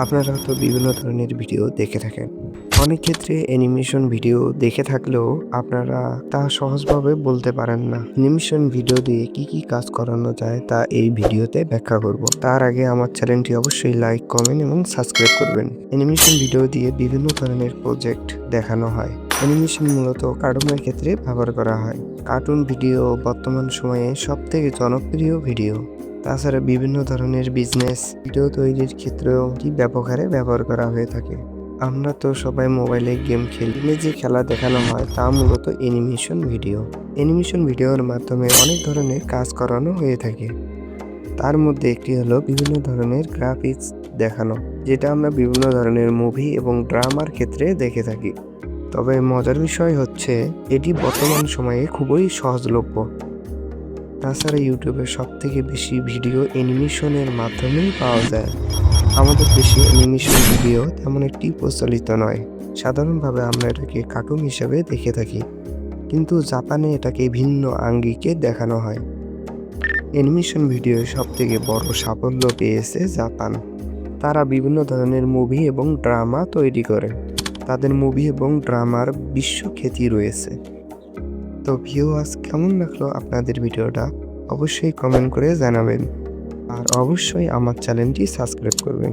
আপনারা তো বিভিন্ন ধরনের ভিডিও দেখে থাকেন। অনেক ক্ষেত্রে অ্যানিমেশন ভিডিও দেখে থাকলেও আপনারা তা সহজভাবে বলতে পারেন না। অ্যানিমেশন ভিডিও দিয়ে কি কাজ করানো যায় তা এই ভিডিওতে ব্যাখ্যা করব। তার আগে আমার চ্যানেলটি অবশ্যই লাইক, কমেন্ট এবং সাবস্ক্রাইব করবেন। অ্যানিমেশন ভিডিও দিয়ে বিভিন্ন ধরনের প্রজেক্ট দেখানো হয়। অ্যানিমেশন মূলত কার্টুনের ক্ষেত্রে ব্যবহার করা হয়। কার্টুন ভিডিও বর্তমান সময়ে সবথেকে জনপ্রিয় ভিডিও। তাছাড়া বিভিন্ন ধরনের বিজনেস ভিডিও তৈরির ক্ষেত্রেও এটি ব্যাপক হারে ব্যবহার করা হয়ে থাকে। আমরা তো সবাই মোবাইলে গেম খেলি। যে খেলা দেখানো হয় তা মূলত অ্যানিমেশন ভিডিও। অ্যানিমেশন ভিডিওর মাধ্যমে অনেক ধরনের কাজ করানো হয়ে থাকে। তার মধ্যে একটি হলো বিভিন্ন ধরনের গ্রাফিক্স দেখানো, যেটা আমরা বিভিন্ন ধরনের মুভি এবং ড্রামার ক্ষেত্রে দেখে থাকি। তবে মজার বিষয় হচ্ছে এটি বর্তমান সময়ে খুবই সহজলভ্য। তাছাড়া ইউটিউবে সবথেকে বেশি ভিডিও অ্যানিমেশনের মাধ্যমেই পাওয়া যায়। আমাদের দেশে অ্যানিমেশন ভিডিও তেমন একটি প্রচলিত নয়। সাধারণভাবে আমরা এটাকে কার্টুন হিসেবে দেখে থাকি, কিন্তু জাপানে এটাকে ভিন্ন আঙ্গিকে দেখানো হয়। অ্যানিমেশন ভিডিওর সবথেকে বড় সাফল্য পেয়েছে জাপান। তারা বিভিন্ন ধরনের মুভি এবং ড্রামা তৈরি করে। তাদের মুভি এবং ড্রামার বিশ্বখ্যাতি রয়েছে। তো ভিউয়ার্স, কেমন লাগলো আপনাদের ভিডিওটা? অবশ্যই কমেন্ট করে জানাবেন। আর অবশ্যই আমার চ্যানেলটি সাবস্ক্রাইব করবেন।